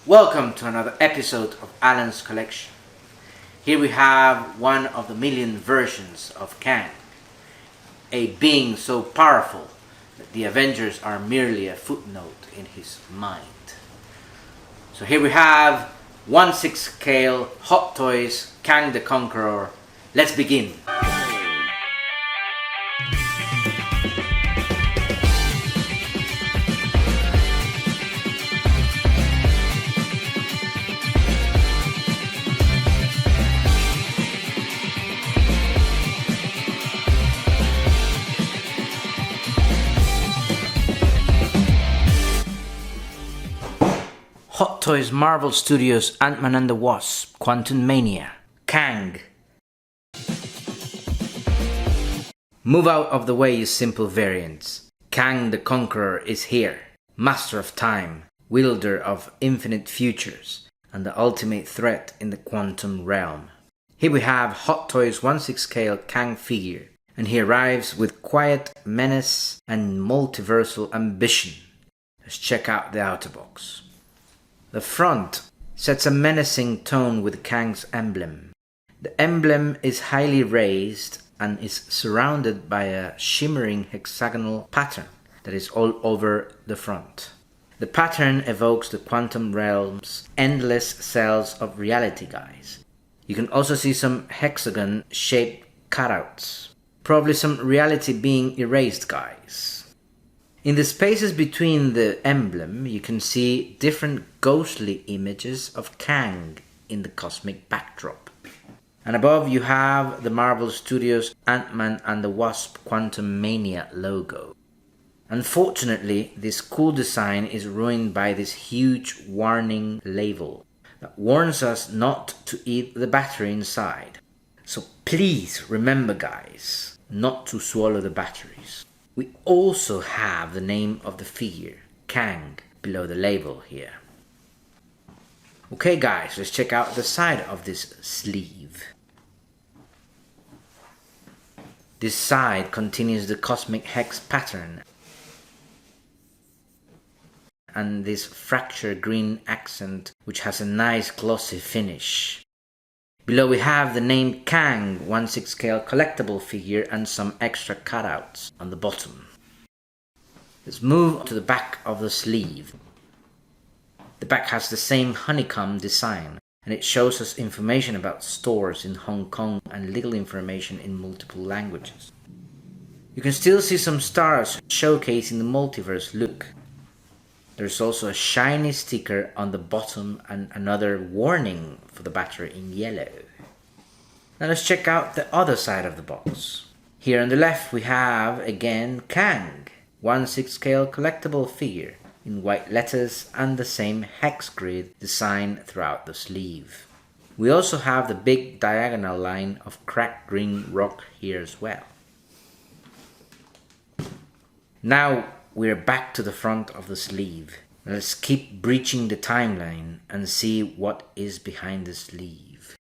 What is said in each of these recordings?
Welcome to another episode of Alan's Collection. Here we have one of the million versions of Kang, a being so powerful that the Avengers are merely a footnote in his mind. So here we have 1/6 scale Hot Toys Kang the Conqueror. Let's begin. Hot Toys Marvel Studios Ant-Man and the Wasp Quantumania Kang. Move out of the way, you simple variants. Kang the Conqueror is here, master of time, wielder of infinite futures, and the ultimate threat in the quantum realm. Here we have Hot Toys 1/6 scale Kang figure, and he arrives with quiet menace and multiversal ambition. Let's check out the outer box. The front sets a menacing tone with Kang's emblem. The emblem is highly raised and is surrounded by a shimmering hexagonal pattern that is all over the front. The pattern evokes the quantum realm's endless cells of reality, guys. You can also see some hexagon-shaped cutouts. Probably some reality being erased, guys. In the spaces between the emblem, you can see different ghostly images of Kang in the cosmic backdrop. And above you have the Marvel Studios Ant-Man and the Wasp Quantumania logo. Unfortunately, this cool design is ruined by this huge warning label that warns us not to eat the battery inside. So please remember, guys, not to swallow the batteries. We also have the name of the figure, Kang, below the label here. Okay guys, let's check out the side of this sleeve. This side continues the cosmic hex pattern and this fracture green accent which has a nice glossy finish. Below we have the name Kang 1/6 scale collectible figure and some extra cutouts on the bottom. Let's move to the back of the sleeve. The back has the same honeycomb design and it shows us information about stores in Hong Kong and little information in multiple languages. You can still see some stars showcasing the multiverse look. There's also a shiny sticker on the bottom and another warning for the battery in yellow. Now let's check out the other side of the box. Here on the left we have again Kang, 1/6 scale collectible figure in white letters and the same hex grid design throughout the sleeve. We also have the big diagonal line of cracked green rock here as well. Now we're back to the front of the sleeve. Let's keep breaching the timeline and see what is behind the sleeve.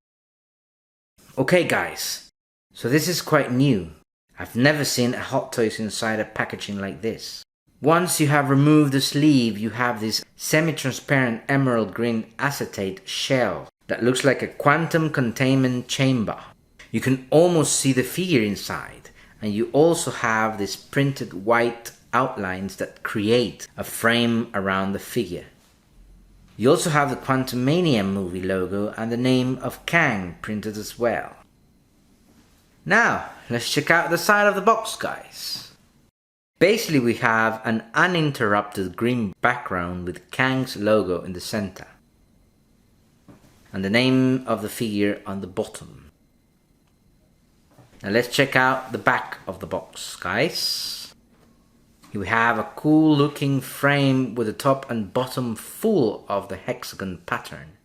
Okay guys, so this is quite new. I've never seen a Hot Toys inside a packaging like this. Once you have removed the sleeve, you have this semi-transparent emerald green acetate shell that looks like a quantum containment chamber. You can almost see the figure inside, and you also have this printed white outlines that create a frame around the figure. You also have the Quantumania movie logo and the name of Kang printed as well. Now, let's check out the side of the box, guys. Basically, we have an uninterrupted green background with Kang's logo in the center and the name of the figure on the bottom. Now let's check out the back of the box, guys. Here we have a cool looking frame with the top and bottom full of the hexagon pattern,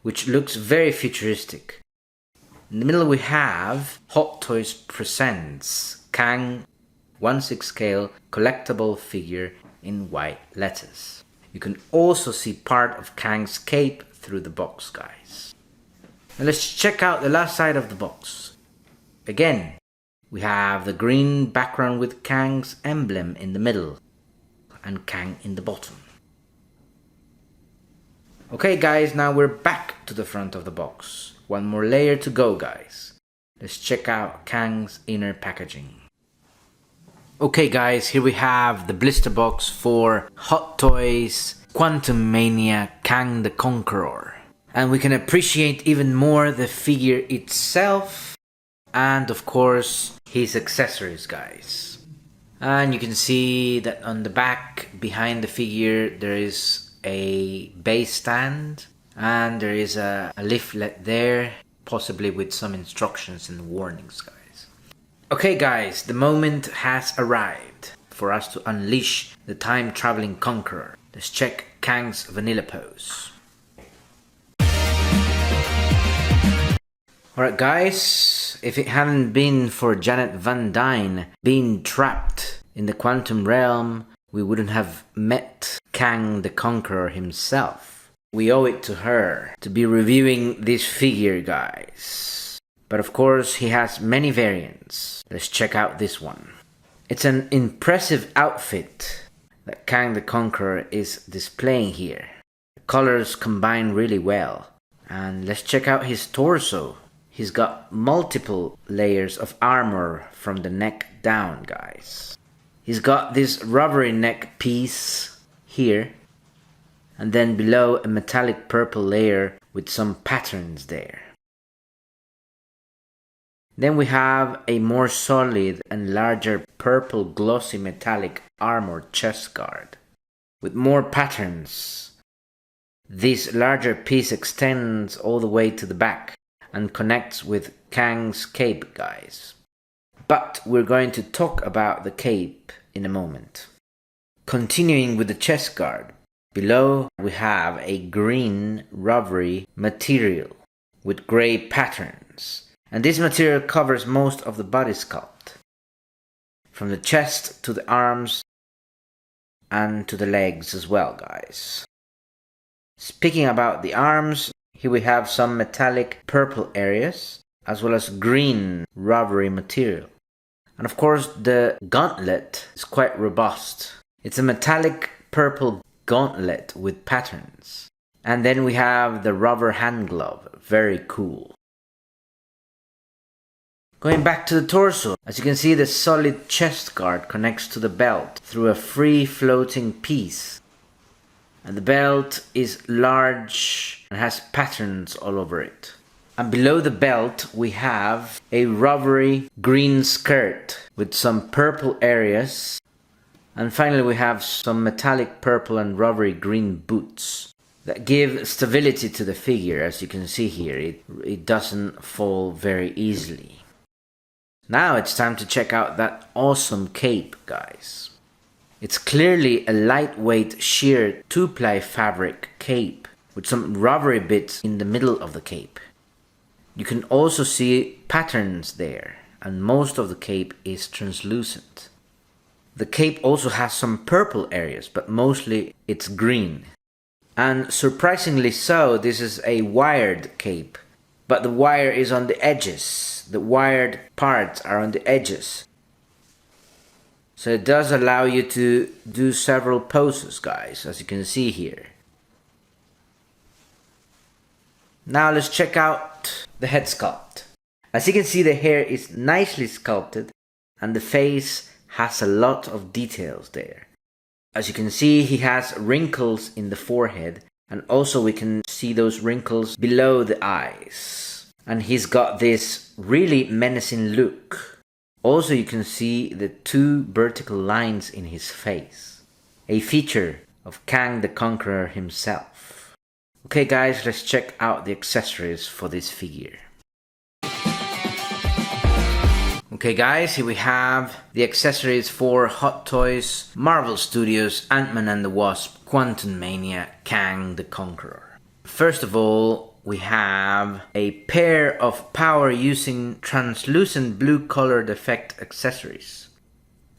which looks very futuristic. In the middle we have Hot Toys presents Kang 1/6 scale collectible figure in white letters. You can also see part of Kang's cape through the box, guys. Now let's check out the last side of the box. Again, we have the green background with Kang's emblem in the middle and Kang in the bottom. Okay guys, now we're back to the front of the box. One more layer to go guys. Let's check out Kang's inner packaging. Okay guys, here we have the blister box for Hot Toys Quantumania Kang the Conqueror. And we can appreciate even more the figure itself and of course his accessories guys. And you can see that on the back behind the figure there is a base stand and there is a leaflet there, possibly with some instructions and warnings guys. Okay guys, the moment has arrived for us to unleash the time traveling conqueror. Let's check Kang's vanilla pose. Alright guys, if it hadn't been for Janet Van Dyne being trapped in the quantum realm, we wouldn't have met Kang the Conqueror himself. We owe it to her to be reviewing this figure guys. But of course he has many variants. Let's check out this one. It's an impressive outfit that Kang the Conqueror is displaying here. The colors combine really well. And let's check out his torso. He's got multiple layers of armor from the neck down, guys. He's got this rubbery neck piece here. And then below a metallic purple layer with some patterns there. Then we have a more solid and larger purple glossy metallic armor chest guard with more patterns. This larger piece extends all the way to the back and connects with Kang's cape guys. But we're going to talk about the cape in a moment. Continuing with the chest guard, below we have a green rubbery material with grey patterns. And this material covers most of the body sculpt. From the chest to the arms and to the legs as well guys. Speaking about the arms, here we have some metallic purple areas as well as green rubbery material. And of course the gauntlet is quite robust. It's a metallic purple gauntlet with patterns. And then we have the rubber hand glove, very cool. Going back to the torso, as you can see the solid chest guard connects to the belt through a free floating piece. And the belt is large and has patterns all over it. And below the belt we have a rubbery green skirt with some purple areas. And finally we have some metallic purple and rubbery green boots that give stability to the figure. As you can see here, it doesn't fall very easily. Now it's time to check out that awesome cape guys. It's clearly a lightweight sheer 2-ply fabric cape with some rubbery bits in the middle of the cape. You can also see patterns there, and most of the cape is translucent. The cape also has some purple areas, but mostly it's green. And surprisingly so, this is a wired cape, but the wire is on the edges. The wired parts are on the edges. So it does allow you to do several poses guys, as you can see here. Now let's check out the head sculpt. As you can see, the hair is nicely sculpted and the face has a lot of details there. As you can see, he has wrinkles in the forehead and also we can see those wrinkles below the eyes. And he's got this really menacing look. Also you can see the 2 vertical lines in his face, a feature of Kang the Conqueror himself. Okay guys, let's check out the accessories for this figure. Okay guys, here we have the accessories for Hot Toys Marvel Studios Ant-Man and the Wasp Quantumania Kang the Conqueror. First of all, we have a pair of power-using translucent blue-colored effect accessories.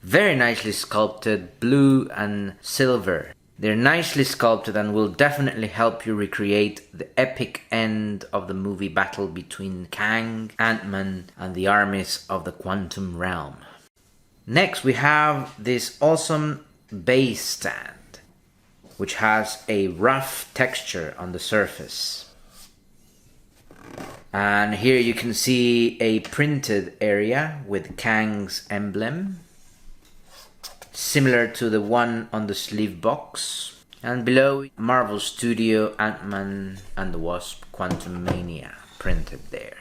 Very nicely sculpted, blue and silver. They're nicely sculpted and will definitely help you recreate the epic end of the movie battle between Kang, Ant-Man and the armies of the Quantum Realm. Next we have this awesome base stand. which has a rough texture on the surface. And here you can see a printed area with Kang's emblem, similar to the one on the sleeve box. And below, Marvel Studio Ant-Man and the Wasp Quantumania printed there.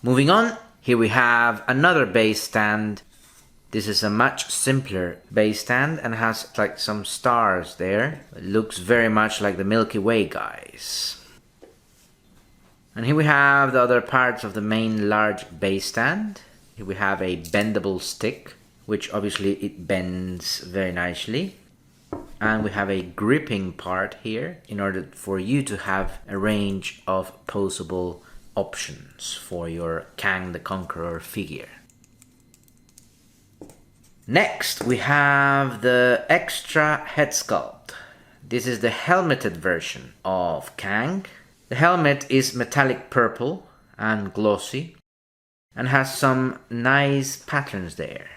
Moving on, here we have another base stand. This is a much simpler base stand and has like some stars there. It looks very much like the Milky Way, guys. And here we have the other parts of the main large base stand. Here we have a bendable stick, which obviously it bends very nicely. And we have a gripping part here in order for you to have a range of poseable options for your Kang the Conqueror figure. Next, we have the extra head sculpt. This is the helmeted version of Kang. The helmet is metallic purple and glossy and has some nice patterns there.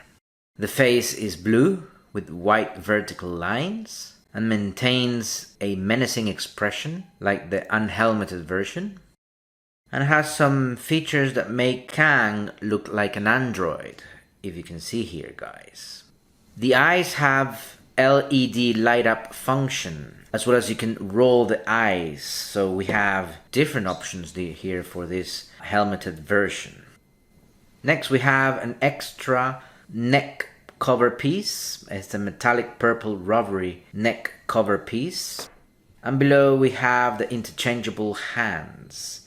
The face is blue with white vertical lines and maintains a menacing expression like the unhelmeted version, and has some features that make Kang look like an android, if you can see here, guys. The eyes have LED light up function, as well as you can roll the eyes, so we have different options here for this helmeted version. Next we have an extra neck cover piece. It's a metallic purple rubbery neck cover piece. And below we have the interchangeable hands.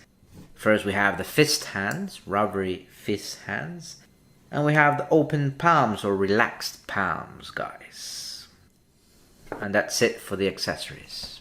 First we have the fist hands, rubbery fist hands. And we have the open palms or relaxed palms, guys. And that's it for the accessories.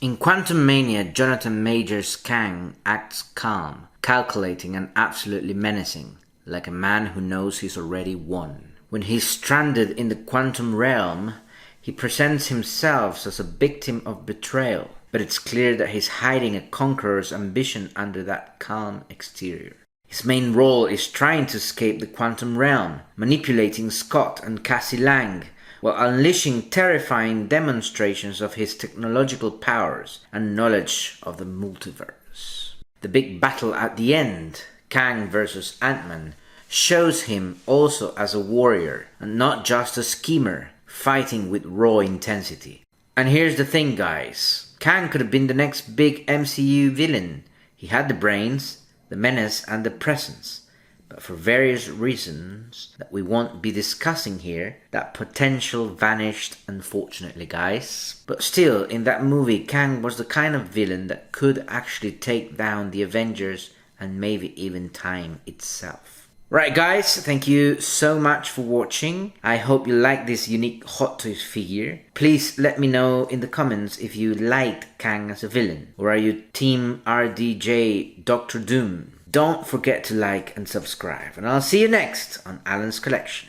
In Quantumania, Jonathan Majors' Kang acts calm, calculating and absolutely menacing, like a man who knows he's already won. When he's stranded in the quantum realm, he presents himself as a victim of betrayal, but it's clear that he's hiding a conqueror's ambition under that calm exterior. His main role is trying to escape the quantum realm, manipulating Scott and Cassie Lang, while unleashing terrifying demonstrations of his technological powers and knowledge of the multiverse. The big battle at the end, Kang versus Ant-Man, shows him also as a warrior and not just a schemer, fighting with raw intensity. And here's the thing, guys. Kang could have been the next big MCU villain. He had the brains, the menace and the presence. But for various reasons that we won't be discussing here, that potential vanished, unfortunately, guys. But still, in that movie, Kang was the kind of villain that could actually take down the Avengers and maybe even time itself. Right, guys, thank you so much for watching. I hope you like this unique Hot Toys figure. Please let me know in the comments if you liked Kang as a villain, or are you Team RDJ Dr. Doom? Don't forget to like and subscribe, and I'll see you next on Alan's Collection.